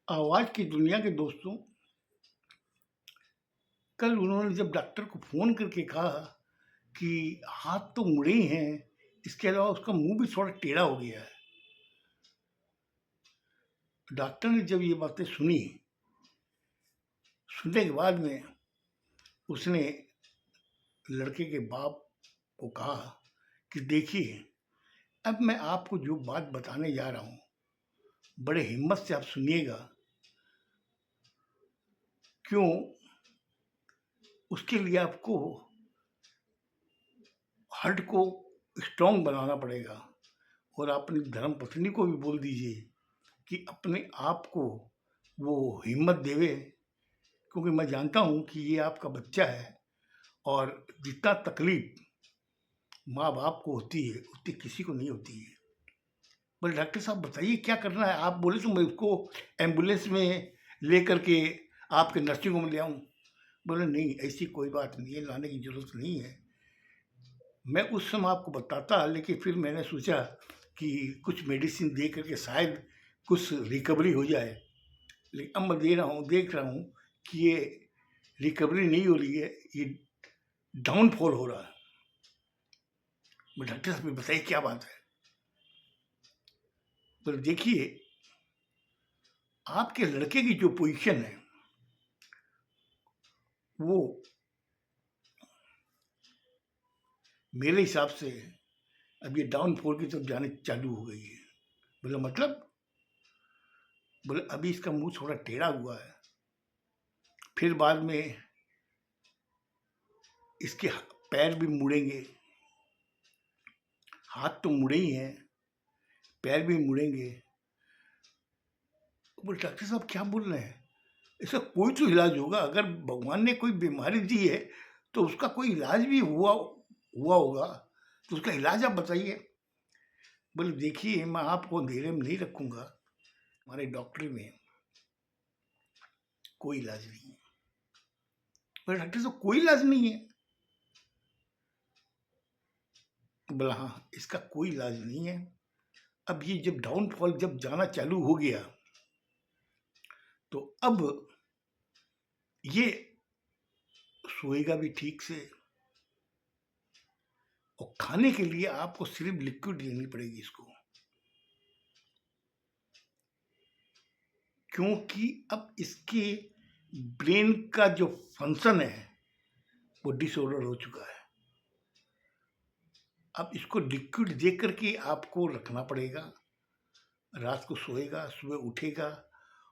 आवाज़ की दुनिया के दोस्तों, कल उन्होंने जब डॉक्टर को फ़ोन करके कहा कि हाथ तो मुड़े ही हैं, इसके अलावा उसका मुँह भी थोड़ा टेढ़ा हो गया है। डॉक्टर ने जब ये बातें सुनी, सुनने के बाद में उसने लड़के के बाप को कहा कि देखिए, अब मैं आपको जो बात बताने जा रहा हूँ, बड़े हिम्मत से आप सुनिएगा। क्यों? उसके लिए आपको हार्ट को स्ट्रॉन्ग बनाना पड़ेगा और अपनी धर्मपत्नी को भी बोल दीजिए कि अपने आप को वो हिम्मत देवे, क्योंकि मैं जानता हूँ कि ये आपका बच्चा है और जितना तकलीफ माँ बाप को होती है उतनी किसी को नहीं होती है। बोले डॉक्टर साहब बताइए क्या करना है? आप बोले तो मैं उसको एम्बुलेंस में ले करके आपके नर्सिंग होम ले आऊँ। बोले नहीं, ऐसी कोई बात नहीं है, लाने की ज़रूरत नहीं है। मैं उस समय आपको बताता, लेकिन फिर मैंने सोचा कि कुछ मेडिसिन दे करके शायद कुछ रिकवरी हो जाए। लेकिन अब मैं देख रहा हूँ कि ये रिकवरी नहीं हो रही है, ये डाउनफॉल हो रहा है। मैं डॉक्टर साहब बताइए क्या बात है? बोले देखिए, आपके लड़के की जो पोजीशन है वो मेरे हिसाब से अब ये डाउनफॉल की तरफ जाने चालू हो गई है। बोला मतलब? बोले अभी इसका मुंह थोड़ा टेढ़ा हुआ है, फिर बाद में इसके पैर भी मुड़ेंगे। हाथ तो मुड़े ही हैं, पैर भी मुड़ेंगे। बोले डॉक्टर साहब क्या बोल रहे हैं? इसका कोई तो इलाज होगा। अगर भगवान ने कोई बीमारी दी है तो उसका कोई इलाज भी हुआ होगा, तो उसका इलाज आप बताइए। बोले देखिए, मैं आपको अंधेरे में नहीं रखूंगा, हमारे डॉक्टरी में कोई इलाज नहीं है। बोले डॉक्टर साहब कोई इलाज नहीं है? बोला हाँ, इसका कोई इलाज नहीं है। अब ये जब डाउनफॉल जब जाना चालू हो गया तो अब ये सोएगा भी ठीक से, और खाने के लिए आपको सिर्फ लिक्विड देनी पड़ेगी इसको, क्योंकि अब इसके ब्रेन का जो फंक्शन है वो डिसऑर्डर हो चुका है। अब इसको लिक्विड दे करके आपको रखना पड़ेगा। रात को सोएगा, सुबह उठेगा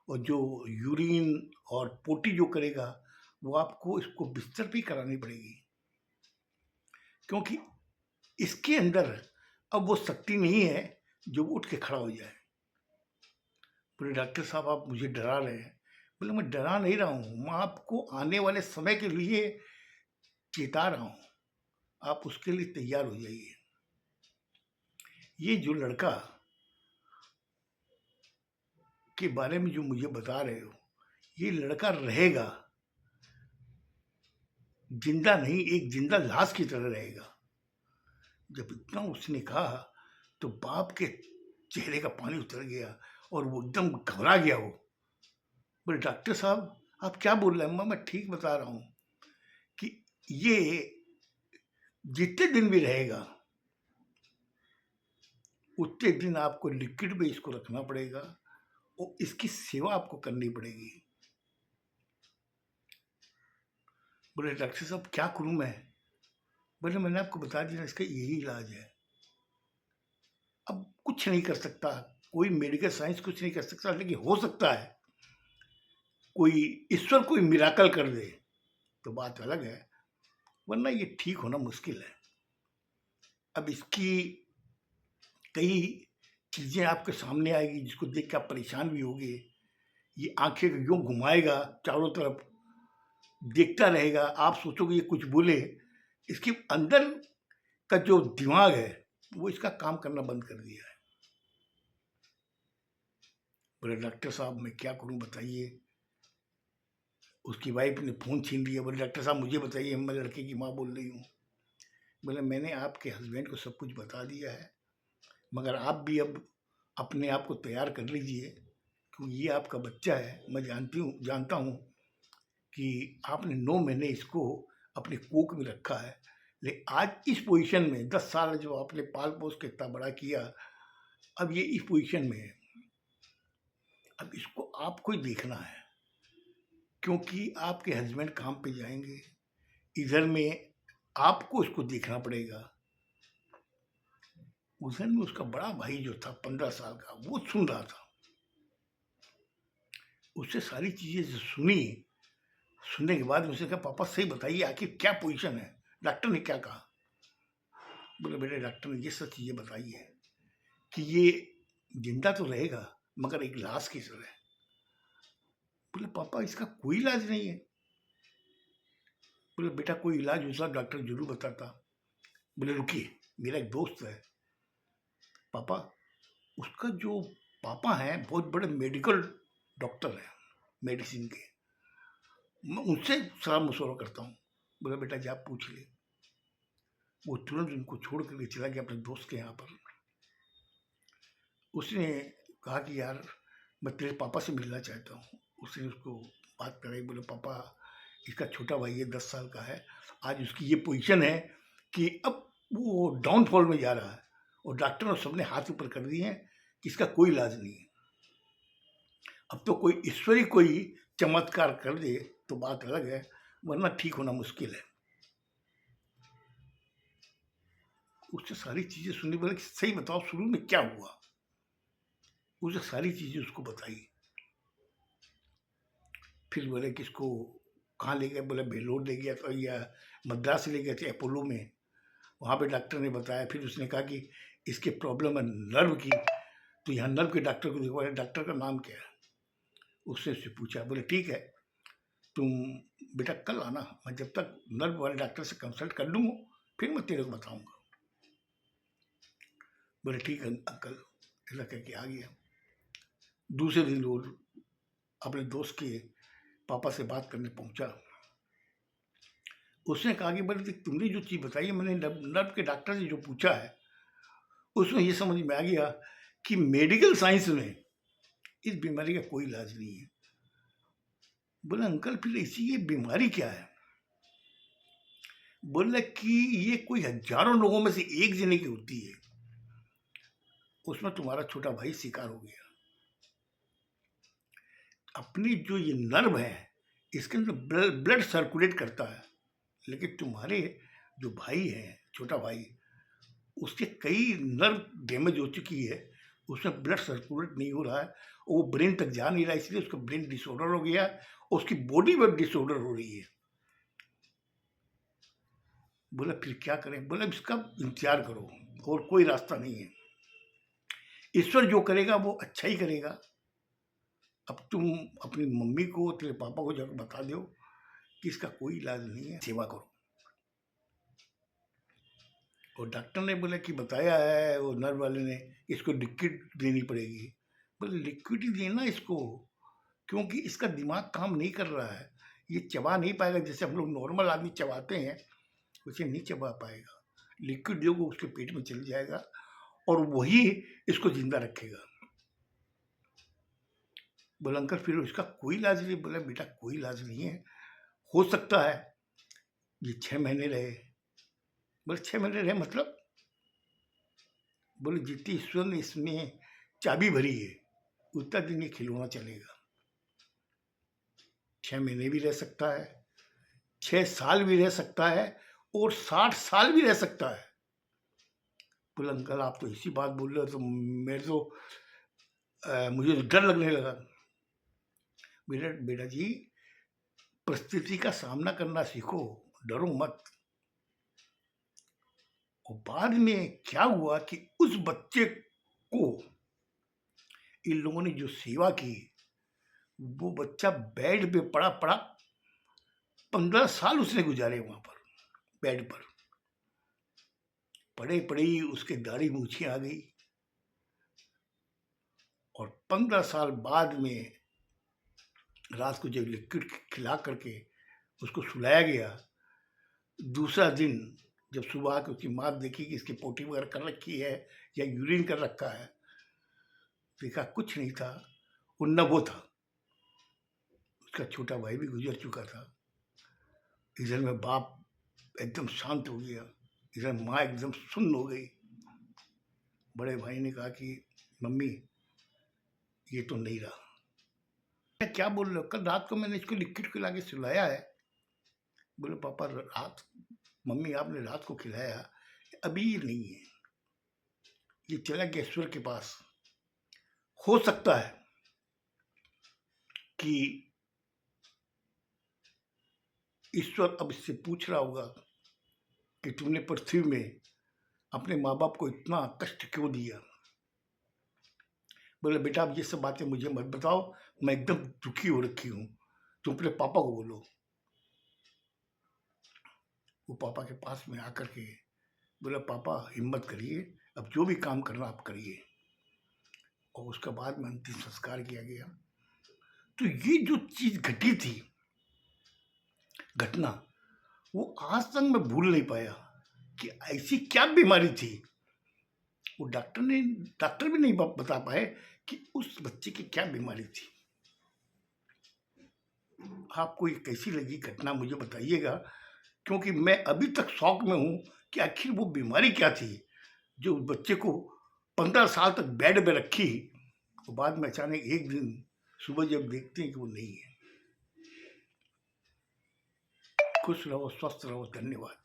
और जो यूरिन और पोटी जो करेगा वो आपको इसको बिस्तर पे करानी पड़ेगी, क्योंकि इसके अंदर अब वो शक्ति नहीं है जो उठ के खड़ा हो जाए। बोले डॉक्टर साहब आप मुझे डरा रहे हैं। बोले मैं डरा नहीं रहा हूँ, मैं आपको आने वाले समय के लिए चेता रहा हूँ, आप उसके लिए तैयार हो जाइए। ये जो लड़का के बारे में जो मुझे बता रहे हो, ये लड़का रहेगा, जिंदा नहीं, एक जिंदा लाश की तरह रहेगा। जब इतना उसने कहा तो बाप के चेहरे का पानी उतर गया और वो एकदम घबरा गया। वो बोले डॉक्टर साहब आप क्या बोल रहे हैं? मैं ठीक बता रहा हूँ कि ये जितने दिन भी रहेगा उतने दिन आपको लिक्विड में इसको रखना पड़ेगा और इसकी सेवा आपको करनी पड़ेगी। बोले डॉक्टर साहब क्या करूं मैं? बोले मैंने आपको बता दिया, इसका यही इलाज है। अब कुछ नहीं कर सकता, कोई मेडिकल साइंस कुछ नहीं कर सकता, लेकिन हो सकता है कोई ईश्वर कोई मिराकल कर दे तो बात अलग है, वरना ये ठीक होना मुश्किल है। अब इसकी कई चीजें आपके सामने आएगी जिसको देख के आप परेशान भी होगे। ये आंखें यूं घुमाएगा चारों तरफ, देखता रहेगा, आप सोचोगे ये कुछ बोले। इसके अंदर का जो दिमाग है वो इसका काम करना बंद कर दिया है। बोले डॉक्टर साहब मैं क्या करूं बताइए? उसकी वाइफ ने फोन छीन लिया। बोले डॉक्टर साहब मुझे बताइए, मैं लड़के की माँ बोल रही हूँ। बोले मैंने आपके हस्बैंड को सब कुछ बता दिया है, मगर आप भी अब अपने आप को तैयार कर लीजिए, क्योंकि ये आपका बच्चा है, मैं जानता हूँ कि आपने 9 महीने इसको अपने कोख में रखा है, लेकिन आज इस पोजीशन में 10 साल जो आपने पाल-पोस के इतना बड़ा किया, अब ये इस पोजीशन में है। अब इसको आपको ही देखना है, क्योंकि आपके हस्बैंड काम पे जाएँगे, इधर में आपको इसको देखना पड़ेगा। उधर में उसका बड़ा भाई जो था 15 साल का, वो सुन रहा था। उससे सारी चीज़ें जो सुनने के बाद उसने कहा, पापा सही बताइए आखिर क्या पोजीशन है? डॉक्टर ने क्या कहा? बोले, बेटे डॉक्टर ने ये सब चीज़ें बताई है कि ये जिंदा तो रहेगा मगर एक लाश की तरह है। बोले, पापा इसका कोई इलाज नहीं है? बोले, बेटा कोई इलाज होता डॉक्टर जरूर बताता। बोले, रुकिए, मेरा एक दोस्त है पापा, उसका जो पापा हैं बहुत बड़े मेडिकल डॉक्टर हैं, मेडिसिन के, मैं उनसे सलाह मशवरा करता हूँ। बोला, बेटा जा पूछ ले। वो तुरंत उनको छोड़ करके चला गया अपने दोस्त के यहाँ पर। उसने कहा कि यार मैं तेरे पापा से मिलना चाहता हूँ। उसने उसको बात कराई। बोले, पापा इसका छोटा भाई है, 10 साल का है, आज उसकी ये पोजीशन है कि अब वो डाउनफॉल में जा रहा है और डॉक्टर और सबने हाथ ऊपर कर दिए हैं कि इसका कोई इलाज नहीं है। अब तो कोई ईश्वरी कोई चमत्कार कर दे तो बात अलग है, वरना ठीक होना मुश्किल है। उससे सारी चीजें सुननी, बोले सही बताओ शुरू में क्या हुआ? उसने सारी चीजें उसको बताई। फिर बोले कि इसको कहाँ ले गए? बोले बेलोर ले गया था या मद्रास ले गए थे अपोलो में, वहाँ पे डॉक्टर ने बताया। फिर उसने कहा कि इसके प्रॉब्लम है नर्व की, तो यहाँ नर्व के डॉक्टर को दिखवाया। डॉक्टर का नाम क्या है? उसने उससे पूछा। बोले, ठीक है तुम बेटा कल आना, मैं जब तक नर्व वाले डॉक्टर से कंसल्ट कर लूँगा फिर मैं तेरे को बताऊँगा। बोले, ठीक है अंकल। ऐसा कह के आ गया। दूसरे दिन वो अपने दोस्त के पापा से बात करने पहुंचा। उसने कहा कि बोले तुमने जो चीज़ बताई है, मैंने नर्व के डॉक्टर से जो पूछा है उसमें ये समझ में आ गया कि मेडिकल साइंस में इस बीमारी का कोई इलाज नहीं है। बोला, अंकल फिर ऐसी ये बीमारी क्या है? बोला कि ये कोई हजारों लोगों में से एक जने की होती है, उसमें तुम्हारा छोटा भाई शिकार हो गया। अपनी जो ये नर्व है इसके अंदर ब्लड सर्कुलेट करता है, लेकिन तुम्हारे जो भाई है, छोटा भाई, उसके कई नर्व डैमेज हो चुकी है, उसमें ब्लड सर्कुलेट नहीं हो रहा है, वो ब्रेन तक जा नहीं रहा, इसलिए उसका ब्रेन डिसऑर्डर हो गया, उसकी बॉडी में डिसऑर्डर हो रही है। बोला, फिर क्या करें? बोला, इसका इंतजार करो और कोई रास्ता नहीं है, ईश्वर जो करेगा वो अच्छा ही करेगा। अब तुम अपनी मम्मी को, तेरे पापा को जाकर बता दो कि इसका कोई इलाज नहीं है, सेवा करो। और डॉक्टर ने बोला कि बताया है वो नर्व वाले ने, इसको लिक्विड देनी पड़ेगी। बोले, लिक्विड ही देना इसको, क्योंकि इसका दिमाग काम नहीं कर रहा है, ये चबा नहीं पाएगा जैसे हम लोग नॉर्मल आदमी चबाते हैं, उसे नहीं चबा पाएगा। लिक्विड दोगे उसके पेट में चल जाएगा और वही इसको जिंदा रखेगा। बोला, अंकल फिर इसका कोई इलाज नहीं? बोला, बेटा कोई इलाज नहीं है, हो सकता है ये 6 महीने रहे। बोले, 6 महीने रहे मतलब? बोले, जितनी ईश्वर ने इसमें चाबी भरी है उतना दिन ये खिलौना चलेगा। 6 महीने भी रह सकता है, 6 साल भी रह सकता है और 60 साल भी रह सकता है। बोले, अंकल आप तो इसी बात बोल रहे हो तो मेरे तो मुझे तो डर लगने लगा। बेटा जी, परिस्थिति का सामना करना सीखो, डरो मत। और बाद में क्या हुआ कि उस बच्चे को इन लोगों ने जो सेवा की, वो बच्चा बेड पे पड़ा पड़ा 15 साल उसने गुजारे वहां पर बेड पर। पड़े पड़े ही उसके दाढ़ी मूछें आ गई और 15 साल बाद में रात को जब लिक्विड खिला करके उसको सुलाया गया, दूसरा दिन जब सुबह आकर उसकी माँ देखी कि इसकी पोटी वगैरह कर रखी है या यूरिन कर रखा है, देखा कुछ नहीं था। वो न वो था। उसका छोटा भाई भी गुजर चुका था। इधर में बाप एकदम शांत हो गया, इधर माँ एकदम सुन्न हो गई। बड़े भाई ने कहा कि मम्मी ये तो नहीं रहा। मैं क्या बोल रहे हो, कल रात को मैंने इसको लिक्विड खिला के सुलाया है। बोले पापा रात मम्मी आपने रात को खिलाया, अभी ये नहीं है, ये चला गया ईश्वर के पास। हो सकता है कि ईश्वर अब इससे पूछ रहा होगा कि तुमने पृथ्वी में अपने माँ बाप को इतना कष्ट क्यों दिया। बोले बेटा अब ये सब बातें मुझे मत बताओ, मैं एकदम दुखी हो रखी हूँ, तुम अपने पापा को बोलो। वो पापा के पास में आकर के बोला पापा हिम्मत करिए, अब जो भी काम करना आप करिए। और उसके बाद में अंतिम संस्कार किया गया। तो ये जो चीज घटी थी घटना, वो आज तक मैं भूल नहीं पाया कि ऐसी क्या बीमारी थी। वो डॉक्टर भी नहीं बता पाए कि उस बच्चे की क्या बीमारी थी। आपको ये कैसी लगी घटना मुझे बताइएगा, क्योंकि मैं अभी तक शौक में हूँ कि आखिर वो बीमारी क्या थी जो बच्चे को 15 साल तक बेड में रखी, तो बाद में अचानक एक दिन सुबह जब देखते हैं कि वो नहीं है। खुश रहो, स्वस्थ रहो, धन्यवाद।